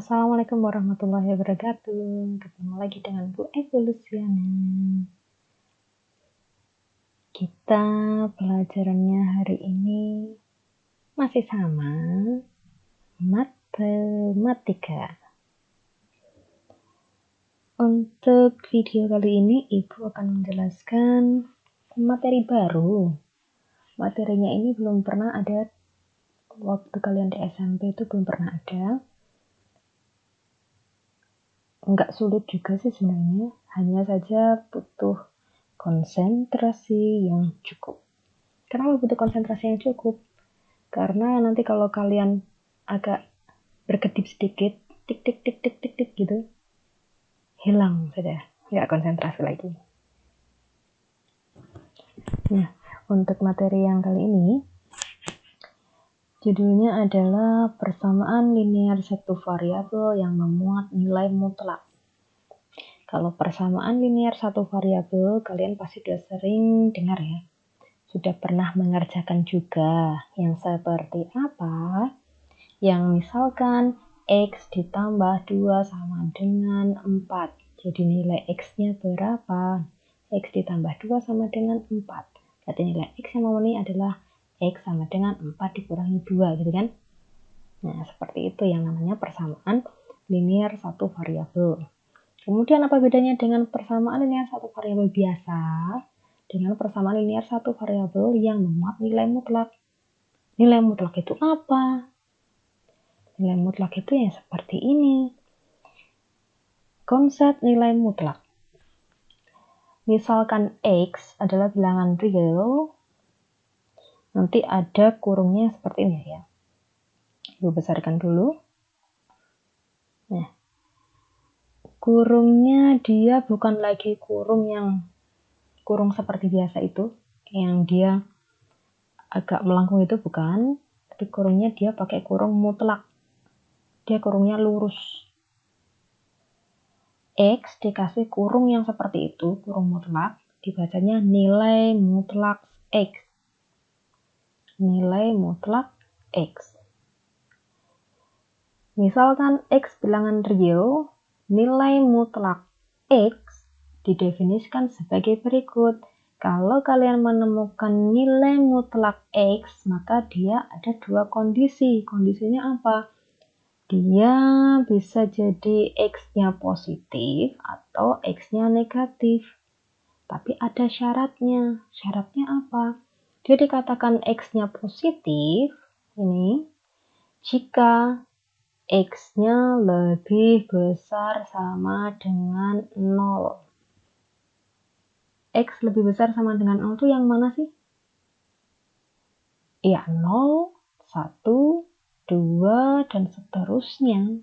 Assalamualaikum warahmatullahi wabarakatuh. Ketemu lagi dengan Bu Evolusiana. Kita pelajarannya hari ini masih sama, matematika. Untuk video kali ini Ibu akan menjelaskan materi baru. Materinya ini belum pernah ada waktu kalian di SMP, itu belum pernah ada. Enggak sulit juga sih sebenarnya, hanya saja butuh konsentrasi yang cukup. Kenapa butuh konsentrasi yang cukup? Karena nanti kalau kalian agak berkedip sedikit, tik tik tik tik tik tik gitu, hilang sudah, nggak konsentrasi lagi. Nah, untuk materi yang kali ini, judulnya adalah persamaan linear satu variabel yang memuat nilai mutlak. Kalau persamaan linear satu variabel, kalian pasti sudah sering dengar ya. Sudah pernah mengerjakan juga. Yang seperti apa? Yang misalkan X ditambah 2 sama dengan 4. Jadi nilai X-nya berapa? X ditambah 2 sama dengan 4. Berarti nilai X yang memenuhi adalah X sama dengan 4 dikurangi 2 gitu kan? Nah, seperti itu yang namanya persamaan linear satu variabel. Kemudian apa bedanya dengan persamaan linear satu variabel biasa dengan persamaan linear satu variabel yang memuat nilai mutlak? Nilai mutlak itu apa? Nilai mutlak itu yang seperti ini. Konsep nilai mutlak. Misalkan X adalah bilangan real, nanti ada kurungnya seperti ini ya. Ibu besarkan dulu. Nah, kurungnya dia bukan lagi kurung seperti biasa itu, yang dia agak melengkung itu bukan, tapi kurungnya dia pakai kurung mutlak. Dia kurungnya lurus. X dikasih kurung yang seperti itu, kurung mutlak, dibacanya nilai mutlak X. Nilai mutlak X. Misalkan X bilangan real, nilai mutlak X didefinisikan sebagai berikut. Kalau kalian menemukan nilai mutlak X, maka dia ada dua kondisi. Kondisinya apa? Dia bisa jadi X-nya positif atau X-nya negatif. Tapi ada syaratnya. Syaratnya apa? Dia dikatakan X-nya positif, ini, jika X-nya lebih besar sama dengan 0. X lebih besar sama dengan 0 itu yang mana sih? Ya, 0, 1, 2, dan seterusnya.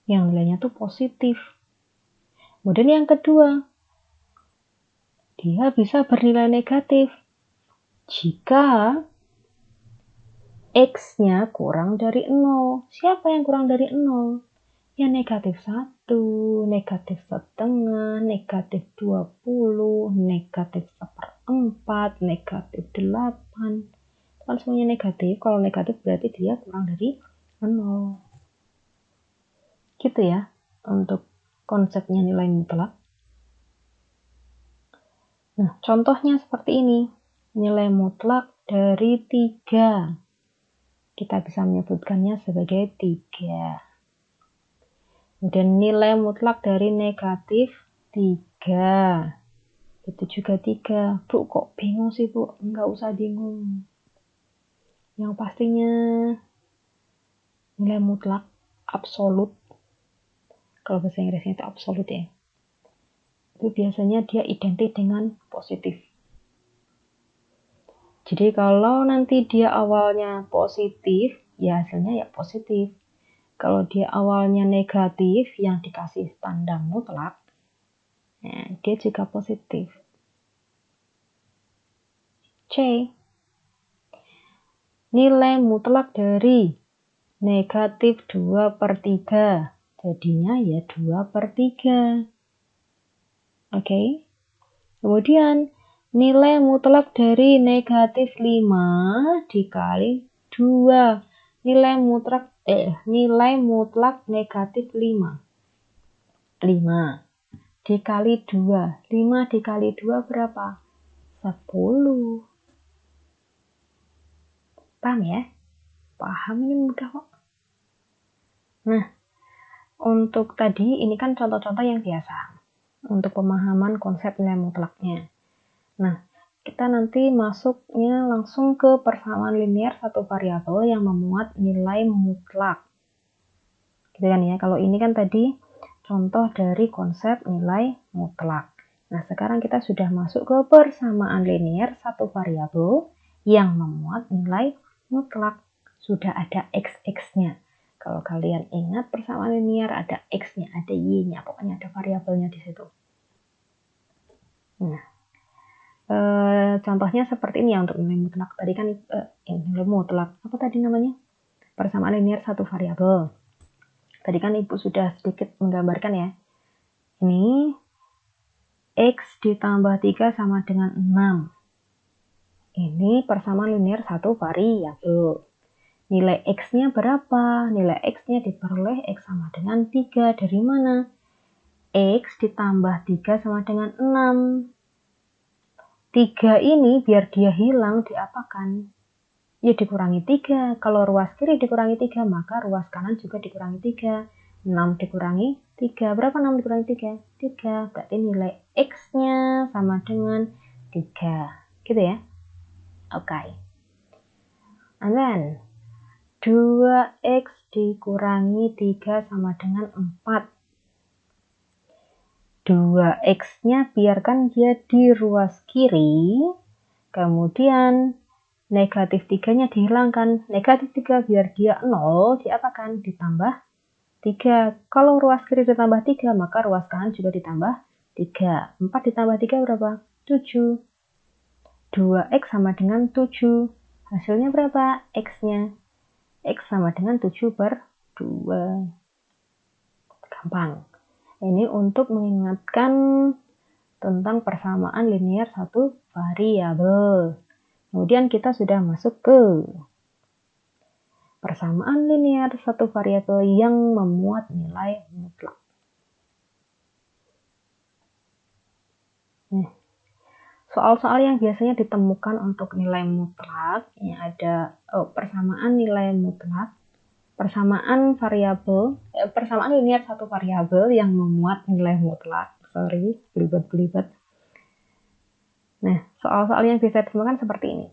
Yang nilainya tuh positif. Kemudian yang kedua, dia bisa bernilai negatif jika X-nya kurang dari 0. Siapa yang kurang dari 0? Ya negatif 1, negatif setengah, negatif 20, negatif 1/4, negatif 8. Kan semuanya negatif. Kalau negatif berarti dia kurang dari 0. Gitu ya untuk konsepnya nilai mutlak. Nah, contohnya seperti ini. Nilai mutlak dari 3. Kita bisa menyebutkannya sebagai 3. Kemudian nilai mutlak dari negatif 3. Itu juga 3. Bu, kok bingung sih, Bu? Enggak usah bingung. Yang pastinya nilai mutlak absolut. Kalau bahasa Inggrisnya itu absolut ya. Itu biasanya dia identik dengan positif. Jadi kalau nanti dia awalnya positif, ya hasilnya ya positif. Kalau dia awalnya negatif yang dikasih tanda mutlak, nah, dia juga positif. C. Nilai mutlak dari negatif 2/3. Jadinya ya 2/3. Oke. Kemudian nilai mutlak dari negatif 5 dikali 2. Nilai mutlak nilai mutlak negatif 5. 5 dikali 2. 5 dikali 2 berapa? 10. Paham ya? Paham, ini mudah kok. Nah, untuk tadi ini kan contoh-contoh yang biasa untuk pemahaman konsep nilai mutlaknya. Nah, kita nanti masuknya langsung ke persamaan linear satu variabel yang memuat nilai mutlak. Gitu kan ya, kalau ini kan tadi contoh dari konsep nilai mutlak. Nah, sekarang kita sudah masuk ke persamaan linear satu variabel yang memuat nilai mutlak. Sudah ada x-nya. Kalau kalian ingat persamaan linear ada x-nya, ada y-nya, pokoknya ada variabelnya di situ. Nah, contohnya seperti ini ya untuk nilai mutlak. Tadi kan nilai mutlak. Apa tadi namanya? Persamaan linear satu variabel. Tadi kan Ibu sudah sedikit menggambarkan ya. Ini x ditambah 3 sama dengan 6. Ini persamaan linear satu variabel. Nilai x-nya berapa? Nilai x-nya diperoleh x sama dengan 3. Dari mana? X ditambah 3 sama dengan 6. 3 ini biar dia hilang diapakan? Ya dikurangi 3. Kalau ruas kiri dikurangi 3, maka ruas kanan juga dikurangi 3. 6 dikurangi 3. Berapa 6 dikurangi 3? 3. Berarti nilai x-nya sama dengan 3. Gitu ya? Oke. And then 2x dikurangi 3 sama dengan 4. 2x-nya biarkan dia di ruas kiri. Kemudian negatif 3-nya dihilangkan. Negatif 3 biar dia 0, diapakan? Ditambah 3. Kalau ruas kiri ditambah 3, maka ruas kanan juga ditambah 3. 4 ditambah 3 berapa? 7. 2x sama dengan 7. Hasilnya berapa? X-nya. X sama dengan 7 per 2. Gampang. Ini untuk mengingatkan tentang persamaan linear satu variabel. Kemudian kita sudah masuk ke persamaan linear satu variabel yang memuat nilai mutlak. Soal-soal yang biasanya ditemukan untuk nilai mutlak, ini ada persamaan nilai mutlak, persamaan variabel, persamaan linear satu variabel yang memuat nilai mutlak. Sorry, belibet-belibet. Nah, soal-soal yang bisa ditemukan seperti ini.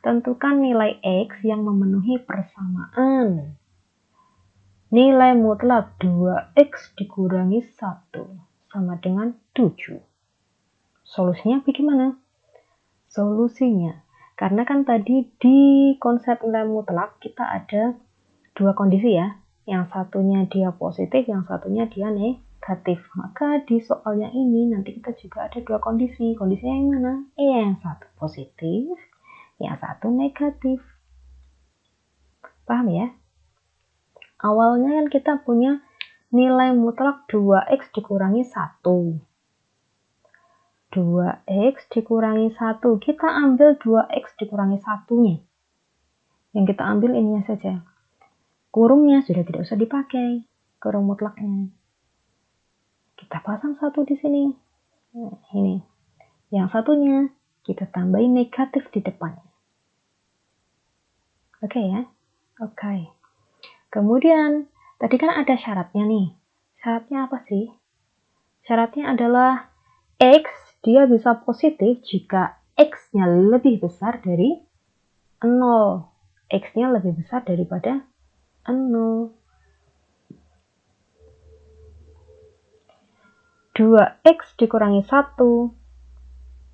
Tentukan nilai x yang memenuhi persamaan. Nilai mutlak 2x dikurangi 1 sama dengan 7. Solusinya bagaimana? Solusinya, karena kan tadi di konsep nilai mutlak kita ada dua kondisi ya. Yang satunya dia positif, yang satunya dia negatif. Maka di soalnya ini nanti kita juga ada dua kondisi. Kondisinya yang mana? Yang satu positif, yang satu negatif. Paham ya? Awalnya kan kita punya nilai mutlak 2x dikurangi 1. 2x dikurangi 1. Kita ambil 2x dikurangi 1-nya. Yang kita ambil ininya saja. Kurungnya sudah tidak usah dipakai, kurung mutlaknya. Kita pasang 1 di sini. Nah, ini. Yang satunya kita tambahin negatif di depannya. Oke ya? Oke. Kemudian, tadi kan ada syaratnya nih. Syaratnya apa sih? Syaratnya adalah X dia bisa positif jika X-nya lebih besar dari 0. X-nya lebih besar daripada 0. 2x dikurangi 1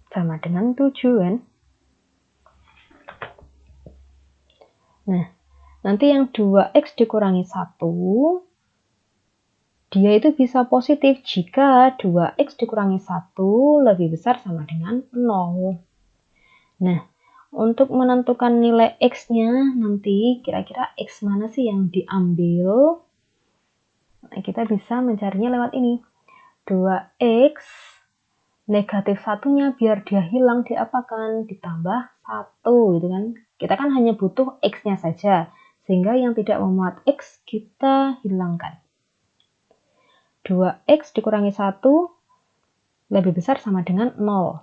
sama dengan 7 kan? Nah, nanti yang 2x dikurangi 1 dia itu bisa positif jika 2x dikurangi 1 lebih besar sama dengan 0. Nah, untuk menentukan nilai x-nya nanti kira-kira x mana sih yang diambil? Nah, kita bisa mencarinya lewat ini. 2x negatif 1-nya biar dia hilang diapakan? Ditambah 1 gitu kan. Kita kan hanya butuh x-nya saja. sehingga yang tidak memuat X kita hilangkan. 2X dikurangi 1 lebih besar sama dengan 0.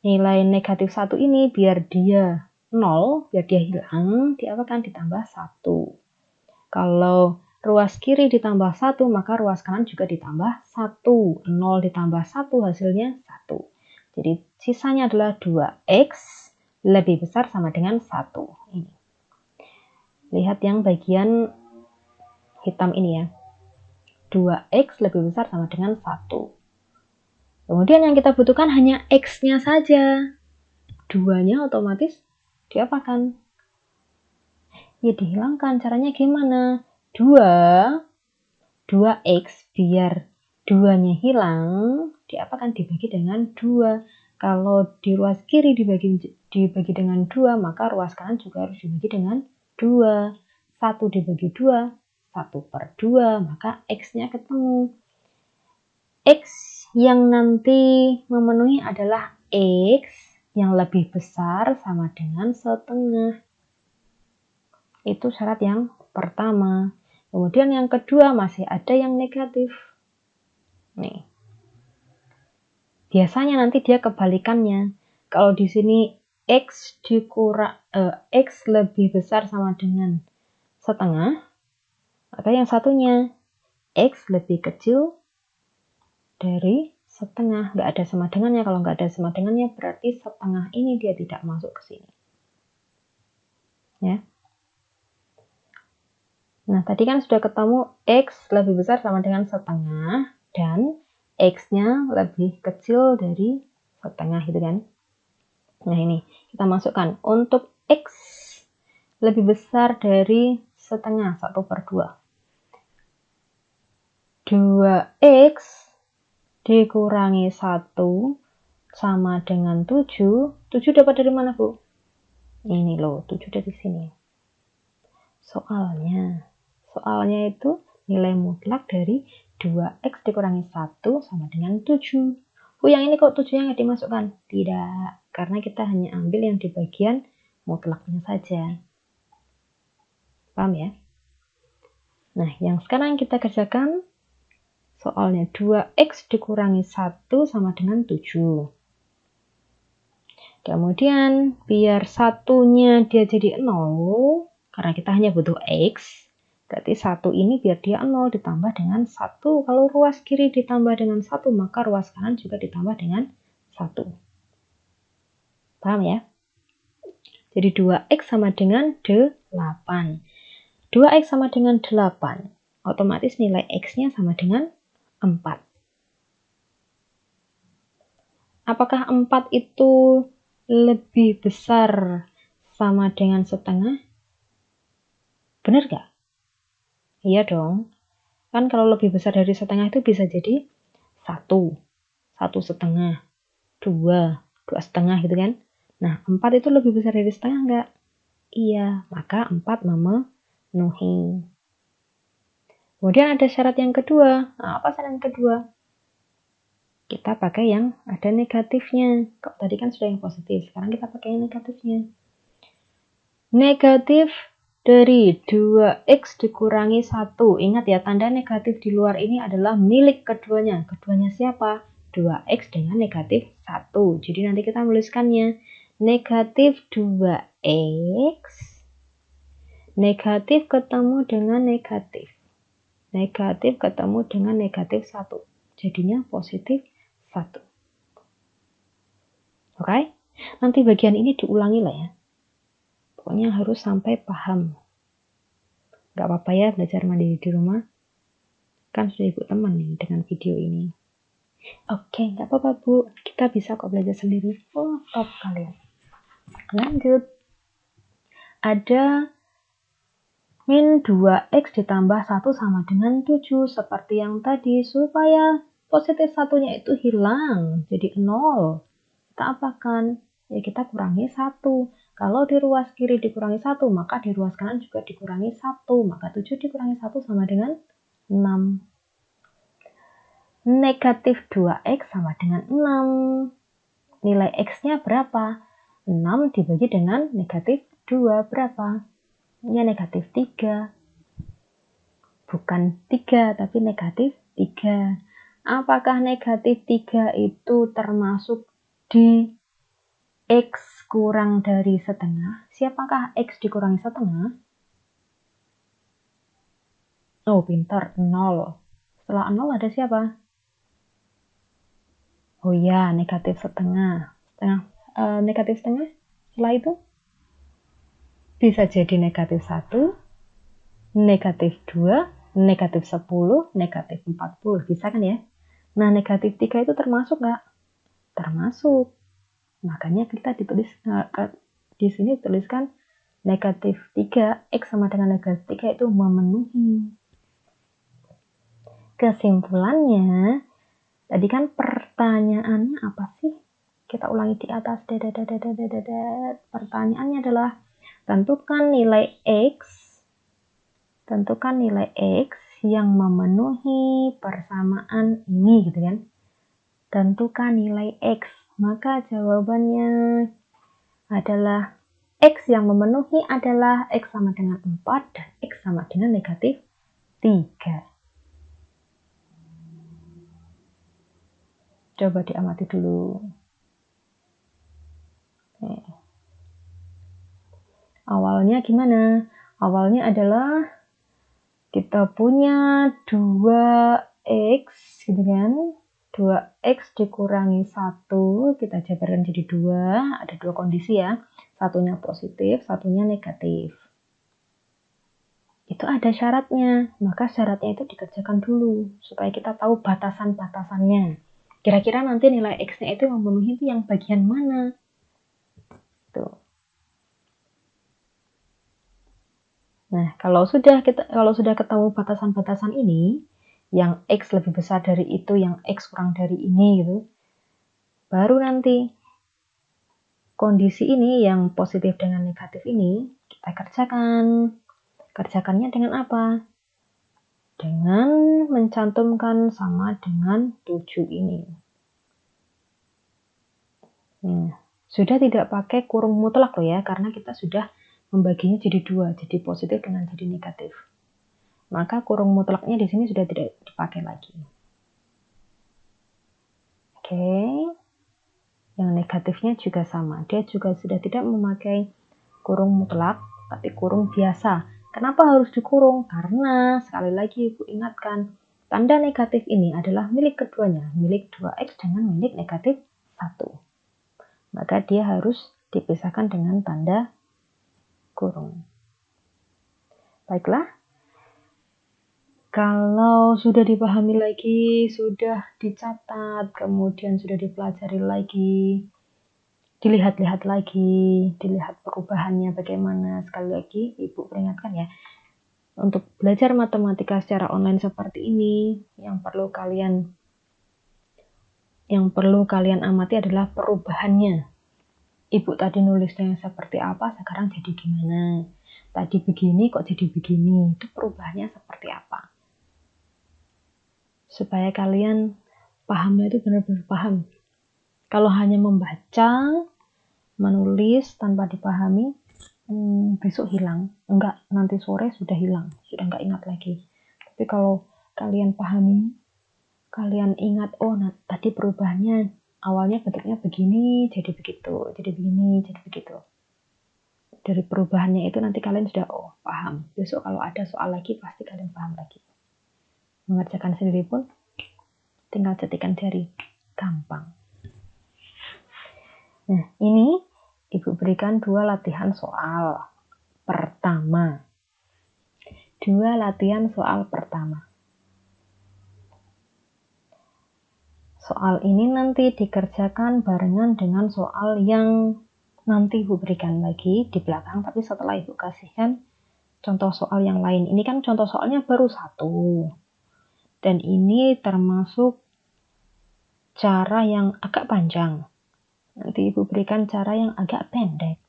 Nilai negatif 1 ini biar dia 0, biar dia hilang, diapakan? Ditambah 1. Kalau ruas kiri ditambah 1, maka ruas kanan juga ditambah 1. 0 ditambah 1 hasilnya 1. Jadi sisanya adalah 2X lebih besar sama dengan 1. Ini. Lihat yang bagian hitam ini ya. 2X lebih besar sama dengan 1. Kemudian yang kita butuhkan hanya X-nya saja. 2-nya otomatis diapakan? Ya dihilangkan. Caranya gimana? 2X biar 2-nya hilang, diapakan? Dibagi dengan 2. Kalau di ruas kiri dibagi dengan 2, maka ruas kanan juga harus dibagi dengan 2. 1 dibagi 2, 1/2, maka X-nya ketemu. X yang nanti memenuhi adalah X yang lebih besar sama dengan setengah. Itu syarat yang pertama. Kemudian yang kedua masih ada yang negatif. Nih. Biasanya nanti dia kebalikannya. Kalau di sini X lebih besar sama dengan setengah, maka yang satunya X lebih kecil dari setengah. Nggak ada sama dengannya. Kalau nggak ada sama dengannya, berarti setengah ini dia tidak masuk ke sini. Ya. Nah, tadi kan sudah ketemu X lebih besar sama dengan setengah, dan X-nya lebih kecil dari setengah, gitu kan. Nah, ini kita masukkan. Untuk X lebih besar dari setengah, 1/2. 2X dikurangi 1 sama dengan 7. 7 dapat dari mana, Bu? Ini loh, 7 dari sini. Soalnya itu nilai mutlak dari 2X dikurangi 1 sama dengan 7. Bu, yang ini kok 7-nya nggak dimasukkan? Tidak, karena kita hanya ambil yang di bagian mutlaknya saja. Paham ya? Nah, yang sekarang kita kerjakan soalnya 2X dikurangi 1 sama dengan 7. Kemudian biar satunya dia jadi 0, karena kita hanya butuh X, berarti 1 ini biar dia 0 ditambah dengan 1. Kalau ruas kiri ditambah dengan 1, maka ruas kanan juga ditambah dengan 1. Paham ya? Jadi 2X sama dengan 8. 2X sama dengan 8. Otomatis nilai X-nya sama dengan 4. Apakah 4 itu lebih besar sama dengan setengah? Benar gak? Iya dong. Kan kalau lebih besar dari setengah itu bisa jadi 1, 1,5, 2, 2,5 gitu kan. Nah, 4 itu lebih besar dari setengah enggak? Iya, maka 4 memenuhi. Kemudian ada syarat yang kedua. Nah, apa syarat yang kedua? Kita pakai yang ada negatifnya. Kok tadi kan sudah yang positif, sekarang kita pakai yang negatifnya. Negatif dari 2X dikurangi 1. Ingat ya, tanda negatif di luar ini adalah milik keduanya. Keduanya siapa? 2X dengan negatif 1. Jadi nanti kita menuliskannya negatif 2X. Negatif ketemu dengan negatif. Negatif ketemu dengan negatif 1. Jadinya positif 1. Oke? Nanti bagian ini diulangi lah ya. Pokoknya harus sampai paham. Gak apa-apa ya belajar mandiri di rumah. Kan sudah ibu teman nih dengan video ini. Oke, gak apa-apa Bu. Kita bisa kok belajar sendiri. Oh, top kalian. Lanjut. Ada min 2X ditambah 1 sama dengan 7. Seperti yang tadi. Supaya positif satunya itu hilang. Jadi 0. Kita apakan? Ya kita kurangi 1. Kalau di ruas kiri dikurangi 1, maka di ruas kanan juga dikurangi 1. Maka 7 dikurangi 1 sama dengan 6. Negatif 2X sama dengan 6. Nilai X-nya berapa? 6 dibagi dengan negatif 2 berapa? Ya negatif 3. Bukan 3, tapi negatif 3. Apakah negatif 3 itu termasuk di X kurang dari setengah? Siapakah X dikurangi setengah? Oh, pintar, 0. Setelah 0 ada siapa? Oh ya, negatif setengah. Negatif setengah, setelah itu bisa jadi negatif 1, negatif 2, negatif 10, negatif 40. Bisa kan ya? Nah, negatif 3 itu termasuk nggak? Termasuk. Makanya kita di sini tuliskan negatif 3, X sama dengan negatif 3 itu memenuhi. Kesimpulannya, tadi kan pertanyaannya apa sih? Kita ulangi di atas. Pertanyaannya adalah tentukan nilai X yang memenuhi persamaan ini gitu kan. Tentukan nilai X. Maka jawabannya adalah X yang memenuhi adalah X sama dengan 4 dan X sama dengan negatif 3. Coba diamati dulu. Awalnya gimana? Awalnya adalah kita punya 2X gitu kan. 2X dikurangi 1, kita jabarkan jadi 2. Ada 2 kondisi ya. Satunya positif, satunya negatif. Itu ada syaratnya. Maka syaratnya itu dikerjakan dulu supaya kita tahu batasan-batasannya. Kira-kira nanti nilai X-nya itu memenuhi itu yang bagian mana? Tuh. Nah, kalau sudah ketemu batasan-batasan ini, yang X lebih besar dari itu, yang X kurang dari ini gitu, baru nanti kondisi ini yang positif dengan negatif ini kita kerjakan. Kerjakannya dengan apa? Dengan mencantumkan sama dengan 7 ini. Sudah tidak pakai kurung mutlak loh ya, karena kita sudah membaginya jadi 2, jadi positif dengan jadi negatif. Maka kurung mutlaknya di sini sudah tidak dipakai lagi. Oke. Yang negatifnya juga sama. Dia juga sudah tidak memakai kurung mutlak, tapi kurung biasa. Kenapa harus dikurung? Karena sekali lagi Ibu ingatkan, tanda negatif ini adalah milik keduanya, milik 2X dengan milik negatif 1. Maka dia harus dipisahkan dengan tanda kurung. Baiklah. Kalau sudah dipahami lagi, sudah dicatat, kemudian sudah dipelajari lagi, dilihat-lihat lagi, dilihat perubahannya bagaimana. Sekali lagi, Ibu peringatkan ya, untuk belajar matematika secara online seperti ini, yang perlu kalian amati adalah perubahannya. Ibu tadi nulisnya seperti apa, sekarang jadi gimana? Tadi begini, kok jadi begini? Itu perubahannya seperti apa? Supaya kalian pahamnya itu benar-benar paham. Kalau hanya membaca, menulis tanpa dipahami, besok hilang. Enggak, nanti sore sudah hilang, sudah enggak ingat lagi. Tapi kalau kalian pahami, kalian ingat, oh tadi perubahannya awalnya bentuknya begini, jadi begitu, jadi begini, jadi begitu. Dari perubahannya itu nanti kalian sudah paham. Besok kalau ada soal lagi pasti kalian paham lagi. Mengerjakan sendiri pun tinggal cetikan jari, gampang. Nah, ini Ibu berikan 2 latihan soal pertama. 2 latihan soal pertama. Soal ini nanti dikerjakan barengan dengan soal yang nanti Ibu berikan lagi di belakang, tapi setelah Ibu kasihkan contoh soal yang lain. Ini kan contoh soalnya baru 1. Dan ini termasuk cara yang agak panjang. Nanti Ibu berikan cara yang agak pendek.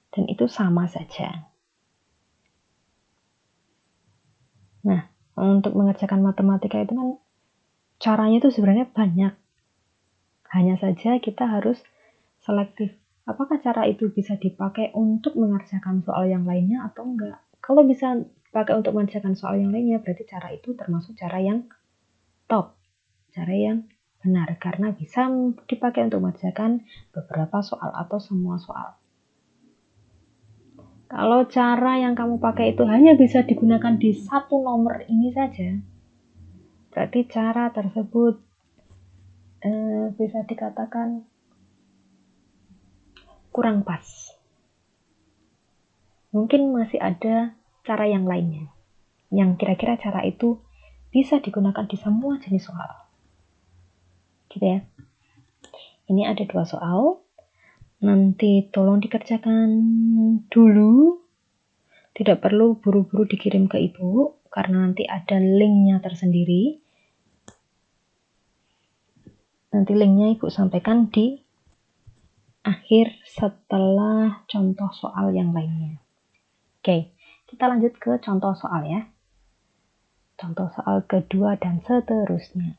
Dan itu sama saja. Nah, untuk mengerjakan matematika itu kan caranya itu sebenarnya banyak. Hanya saja kita harus selektif. Apakah cara itu bisa dipakai untuk mengerjakan soal yang lainnya atau enggak? Kalau bisa dipakai untuk mengerjakan soal yang lainnya, berarti cara itu termasuk cara yang top, cara yang benar, karena bisa dipakai untuk mengerjakan beberapa soal atau semua soal. Kalau cara yang kamu pakai itu hanya bisa digunakan di satu nomor ini saja, berarti cara tersebut bisa dikatakan kurang pas. Mungkin masih ada cara yang lainnya, yang kira-kira cara itu bisa digunakan di semua jenis soal. Gitu ya. Ini ada 2 soal. Nanti tolong dikerjakan dulu. Tidak perlu buru-buru dikirim ke ibu, karena nanti ada linknya tersendiri. Nanti linknya ibu sampaikan di akhir setelah contoh soal yang lainnya. Oke, kita lanjut ke contoh soal ya. Contoh soal kedua dan seterusnya.